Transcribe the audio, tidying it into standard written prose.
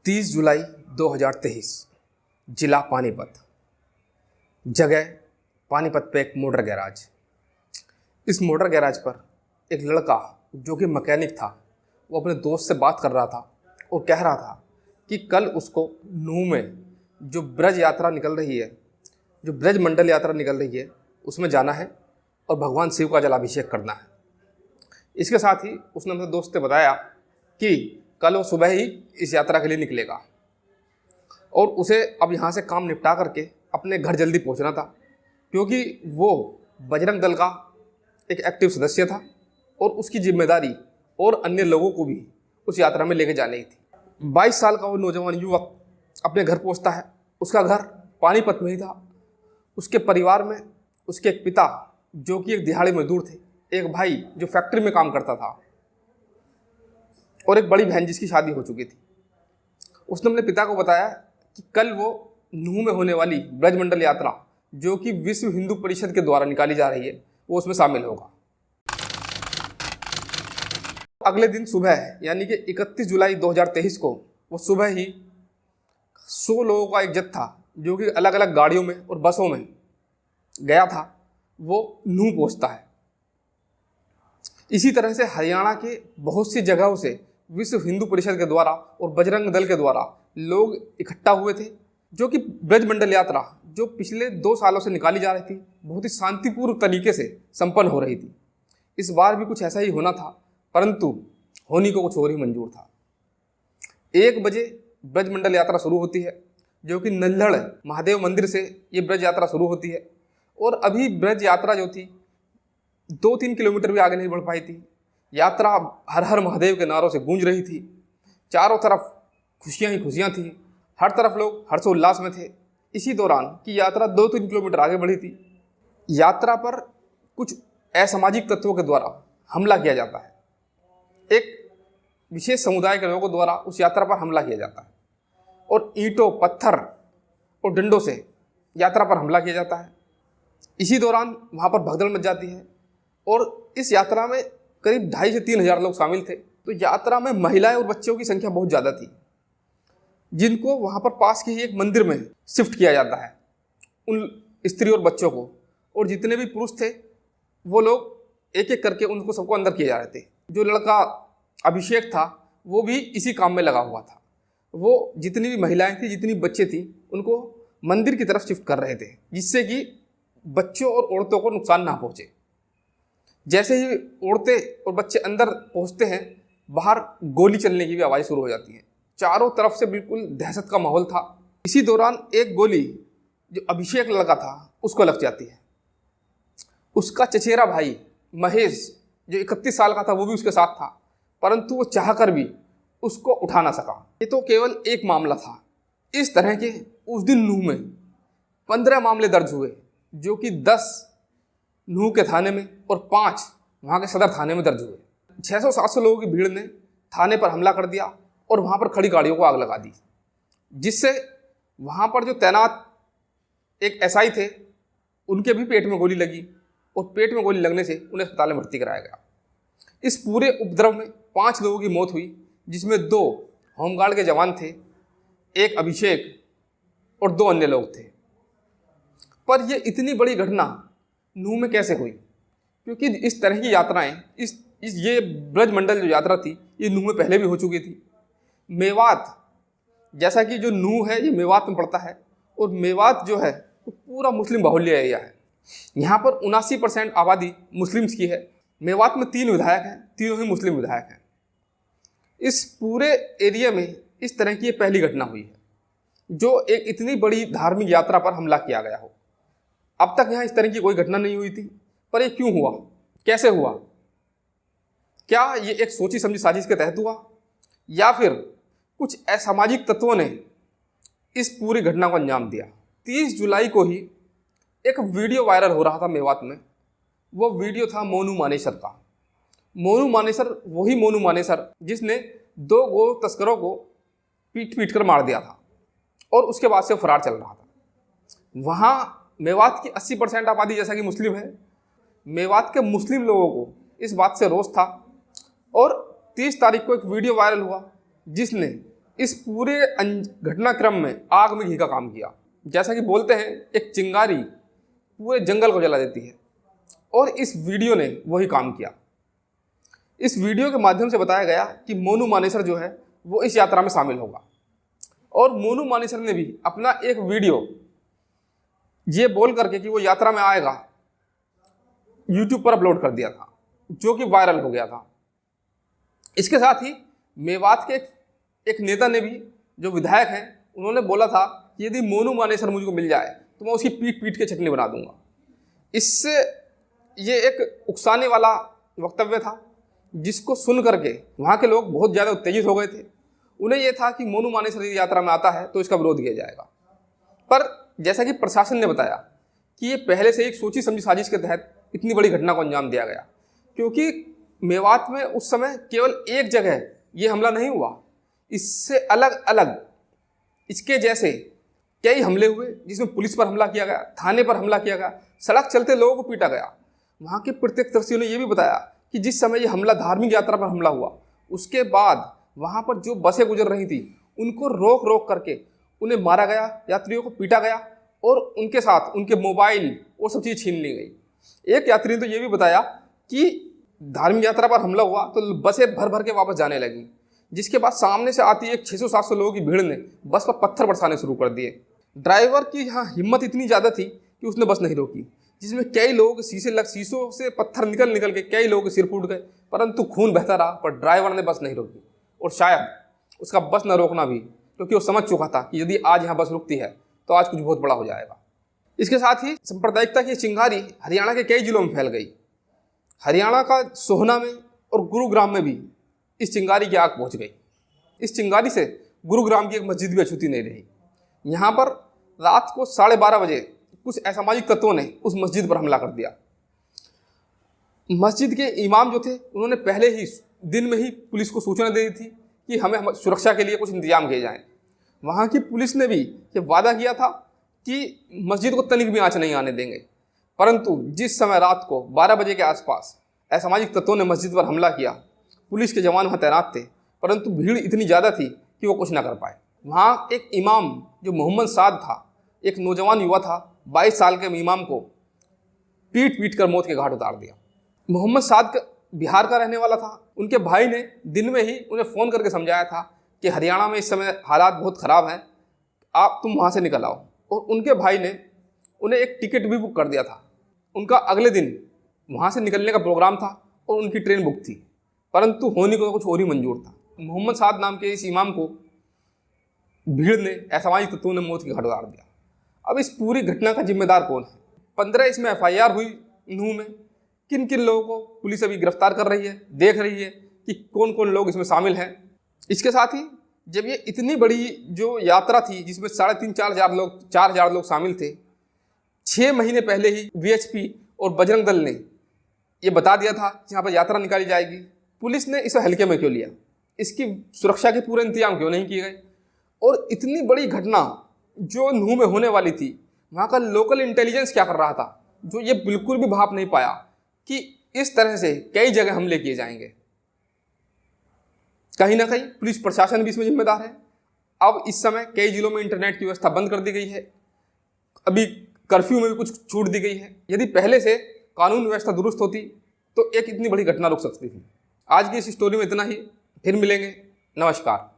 30 जुलाई 2023, जिला पानीपत, जगह पानीपत पे एक मोटर गैराज। इस मोटर गैराज पर एक लड़का जो कि मैकेनिक था, वो अपने दोस्त से बात कर रहा था और कह रहा था कि कल उसको नूह में जो ब्रज यात्रा निकल रही है, जो ब्रज मंडल यात्रा निकल रही है, उसमें जाना है और भगवान शिव का जलाभिषेक करना है। इसके साथ ही उसने अपने दोस्त से बताया कि कल वो सुबह ही इस यात्रा के लिए निकलेगा और उसे अब यहाँ से काम निपटा करके अपने घर जल्दी पहुँचना था, क्योंकि वो बजरंग दल का एक एक्टिव सदस्य था और उसकी जिम्मेदारी और अन्य लोगों को भी उस यात्रा में लेके जानी थी। 22 साल का वो नौजवान युवक अपने घर पहुँचता है। उसका घर पानीपत में ही था। उसके परिवार में उसके एक पिता जो कि एक दिहाड़ी मजदूर थे, एक भाई जो फैक्ट्री में काम करता था और एक बड़ी बहन जिसकी शादी हो चुकी थी। उसने अपने पिता को बताया कि कल वो नूह में होने वाली ब्रजमंडल यात्रा जो कि विश्व हिंदू परिषद के द्वारा निकाली जा रही है, वो उसमें शामिल होगा। अगले दिन सुबह यानी कि 31 जुलाई 2023 को वो सुबह ही 100 लोगों का एक जत्था जो कि अलग अलग गाड़ियों में और बसों में गया था, वो नूह पहुंचता है। इसी तरह से हरियाणा के बहुत सी जगहों से विश्व हिंदू परिषद के द्वारा और बजरंग दल के द्वारा लोग इकट्ठा हुए थे, जो कि ब्रजमंडल यात्रा जो पिछले 2 सालों से निकाली जा रही थी, बहुत ही शांतिपूर्ण तरीके से संपन्न हो रही थी। इस बार भी कुछ ऐसा ही होना था, परंतु होने को कुछ और ही मंजूर था। 1 बजे ब्रजमंडल यात्रा शुरू होती है, जो कि नल्हड़ महादेव मंदिर से ये ब्रज यात्रा शुरू होती है और अभी ब्रज यात्रा जो थी 2-3 किलोमीटर भी आगे नहीं बढ़ पाई थी। यात्रा हर हर महादेव के नारों से गूंज रही थी। चारों तरफ खुशियां ही खुशियां थी, हर तरफ लोग हर्षोल्लास में थे। इसी दौरान की यात्रा 2-3 किलोमीटर आगे बढ़ी थी। यात्रा पर कुछ असामाजिक तत्वों के द्वारा हमला किया जाता है। एक विशेष समुदाय के लोगों द्वारा उस यात्रा पर हमला किया जाता है और ईंटों, पत्थर और डंडों से यात्रा पर हमला किया जाता है। इसी दौरान वहाँ पर भगदड़ मच जाती है और इस यात्रा में करीब 2,500 से 3,000 लोग शामिल थे। तो यात्रा में महिलाएं और बच्चों की संख्या बहुत ज़्यादा थी, जिनको वहाँ पर पास के ही एक मंदिर में शिफ्ट किया जाता है, उन स्त्री और बच्चों को। और जितने भी पुरुष थे वो लोग एक एक करके उनको सबको अंदर किए जा रहे थे। जो लड़का अभिषेक था वो भी इसी काम में लगा हुआ था। वो जितनी भी महिलाएं थी, जितनी बच्चे थी, उनको मंदिर की तरफ शिफ्ट कर रहे थे, जिससे कि बच्चों और औरतों को नुकसान ना पहुँचे। जैसे ही औरतें और बच्चे अंदर पहुंचते हैं, बाहर गोली चलने की भी आवाज़ शुरू हो जाती है। चारों तरफ से बिल्कुल दहशत का माहौल था। इसी दौरान एक गोली जो अभिषेक लड़का था उसको लग जाती है। उसका चचेरा भाई महेश जो 31 साल का था वो भी उसके साथ था, परंतु वो चाहकर भी उसको उठा ना सका। ये तो केवल एक मामला था। इस तरह के उस दिन नूह में 15 मामले दर्ज हुए, जो कि 10 नूह के थाने में और 5 वहाँ के सदर थाने में दर्ज हुए। 600-700 लोगों की भीड़ ने थाने पर हमला कर दिया और वहाँ पर खड़ी गाड़ियों को आग लगा दी, जिससे वहाँ पर जो तैनात एक एसआई थे उनके भी पेट में गोली लगी और पेट में गोली लगने से उन्हें अस्पताल में भर्ती कराया गया। इस पूरे उपद्रव में 5 लोगों की मौत हुई, जिसमें 2 होमगार्ड के जवान थे, एक अभिषेक और 2 अन्य लोग थे। पर यह इतनी बड़ी घटना नूह में कैसे हुई? क्योंकि इस तरह की यात्राएं ये ब्रजमंडल जो यात्रा थी ये नूह में पहले भी हो चुकी थी। मेवात, जैसा कि जो नूह है ये मेवात में पड़ता है और मेवात जो है वो पूरा मुस्लिम बाहुल्य एरिया है। यहाँ पर 79% आबादी मुस्लिम्स की है। मेवात में 3 विधायक हैं, तीनों ही मुस्लिम विधायक हैं। इस पूरे एरिया में इस तरह की ये पहली घटना हुई है, जो एक इतनी बड़ी धार्मिक यात्रा पर हमला किया गया हो। अब तक यहाँ इस तरह की कोई घटना नहीं हुई थी, पर ये क्यों हुआ, कैसे हुआ? क्या ये एक सोची समझी साजिश के तहत हुआ या फिर कुछ असामाजिक तत्वों ने इस पूरी घटना को अंजाम दिया? 30 जुलाई को ही एक वीडियो वायरल हो रहा था मेवात में। वो वीडियो था मोनू मानेसर का। मोनू मानेसर वही मोनू मानेसर जिसने 2 गो तस्करों को पीट कर मार दिया था और उसके बाद से फरार चल रहा था। वहाँ मेवात की 80% आबादी जैसा कि मुस्लिम है। मेवात के मुस्लिम लोगों को इस बात से रोष था और 30 तारीख को एक वीडियो वायरल हुआ जिसने इस पूरे घटनाक्रम में आग में घी का काम किया। जैसा कि बोलते हैं एक चिंगारी पूरे जंगल को जला देती है, और इस वीडियो ने वही काम किया। इस वीडियो के माध्यम से बताया गया कि मोनू मानेसर जो है वो इस यात्रा में शामिल होगा, और मोनू मानेसर ने भी अपना एक वीडियो ये बोल करके कि वो यात्रा में आएगा यूट्यूब पर अपलोड कर दिया था, जो कि वायरल हो गया था। इसके साथ ही मेवात के एक नेता ने भी, जो विधायक हैं, उन्होंने बोला था कि यदि मोनू मानेसर मुझको मिल जाए तो मैं उसकी पीट पीट के चटनी बना दूंगा। इससे ये एक उकसाने वाला वक्तव्य था, जिसको सुन करके वहाँ के लोग बहुत ज़्यादा उत्तेजित हो गए थे। उन्हें यह था कि मोनू मानेसर यदि यात्रा में आता है तो इसका विरोध किया जाएगा। पर जैसा कि प्रशासन ने बताया कि ये पहले से एक सोची समझी साजिश के तहत इतनी बड़ी घटना को अंजाम दिया गया, क्योंकि मेवात में उस समय केवल एक जगह ये हमला नहीं हुआ, इससे अलग अलग इसके जैसे कई हमले हुए, जिसमें पुलिस पर हमला किया गया, थाने पर हमला किया गया, सड़क चलते लोगों को पीटा गया। वहाँ के प्रत्यक्षदर्शियों ने यह भी बताया कि जिस समय ये हमला धार्मिक यात्रा पर हमला हुआ, उसके बाद वहाँ पर जो बसें गुजर रही थी उनको रोक रोक करके उन्हें मारा गया, यात्रियों को पीटा गया, और उनके साथ उनके मोबाइल वो सब चीज़ छीन ली गई। एक यात्री ने तो ये भी बताया कि धार्मिक यात्रा पर हमला हुआ तो बसें भर भर के वापस जाने लगी, जिसके बाद सामने से आती एक 600-700 लोगों की भीड़ ने बस पर पत्थर बरसाने शुरू कर दिए। ड्राइवर की यहाँ हिम्मत इतनी ज़्यादा थी कि उसने बस नहीं रोकी, जिसमें कई लोग शीशों से पत्थर निकल निकल के कई लोगों के सिर फूट गए, परंतु खून बहता रहा, पर ड्राइवर ने बस नहीं रोकी। और शायद उसका बस न रोकना भी, क्योंकि वो समझ चुका था कि यदि आज यहाँ बस रुकती है तो आज कुछ बहुत बड़ा हो जाएगा। इसके साथ ही सांप्रदायिकता की चिंगारी हरियाणा के कई जिलों में फैल गई। हरियाणा का सोहना में और गुरुग्राम में भी इस चिंगारी की आग पहुंच गई। इस चिंगारी से गुरुग्राम की एक मस्जिद भी अछूती नहीं रही। यहाँ पर रात को 12:30 बजे कुछ असामाजिक तत्वों ने उस मस्जिद पर हमला कर दिया। मस्जिद के इमाम जो थे, उन्होंने पहले ही दिन में ही पुलिस को सूचना दे दी थी कि हमें सुरक्षा के लिए कुछ इंतजाम किए जाएं। वहाँ की पुलिस ने भी ये वादा किया था कि मस्जिद को तनिक भी आँच नहीं आने देंगे, परंतु जिस समय रात को 12 बजे के आसपास असामाजिक तत्वों ने मस्जिद पर हमला किया, पुलिस के जवान वहाँ तैनात थे, परंतु भीड़ इतनी ज़्यादा थी कि वो कुछ ना कर पाए। वहाँ एक इमाम जो मोहम्मद साद था, एक नौजवान युवा था, 22 साल के इमाम को पीट पीट कर मौत के घाट उतार दिया। मोहम्मद साद बिहार का रहने वाला था। उनके भाई ने दिन में ही उन्हें फ़ोन करके समझाया था कि हरियाणा में इस समय हालात बहुत ख़राब हैं, आप तुम वहाँ से निकल आओ। और उनके भाई ने उन्हें एक टिकट भी बुक कर दिया था। उनका अगले दिन वहाँ से निकलने का प्रोग्राम था और उनकी ट्रेन बुक थी, परंतु होने को कुछ और ही मंजूर था। मोहम्मद साद नाम के इस इमाम को भीड़ ने, असामाजिक तत्वों ने मौत के घाट उतार दिया। अब इस पूरी घटना का जिम्मेदार कौन है? 15 इसमें FIR हुई नूह में। किन किन लोगों को पुलिस अभी गिरफ्तार कर रही है, देख रही है कि कौन कौन लोग इसमें शामिल हैं। इसके साथ ही जब ये इतनी बड़ी जो यात्रा थी, जिसमें 3,500-4,000 लोग शामिल थे, 6 महीने पहले ही VHP और बजरंग दल ने ये बता दिया था कि यहाँ पर यात्रा निकाली जाएगी। पुलिस ने इसे हल्के में क्यों लिया? इसकी सुरक्षा के पूरे इंतजाम क्यों नहीं किए गए? और इतनी बड़ी घटना जो नूह में होने वाली थी, वहाँ का लोकल इंटेलिजेंस क्या कर रहा था, जो ये बिल्कुल भी भाप नहीं पाया कि इस तरह से कई जगह हमले किए जाएंगे। कहीं ना कहीं पुलिस प्रशासन भी इसमें जिम्मेदार है। अब इस समय कई जिलों में इंटरनेट की व्यवस्था बंद कर दी गई है। अभी कर्फ्यू में भी कुछ छूट दी गई है। यदि पहले से कानून व्यवस्था दुरुस्त होती तो एक इतनी बड़ी घटना रुक सकती थी। आज की इस स्टोरी में इतना ही। फिर मिलेंगे। नमस्कार।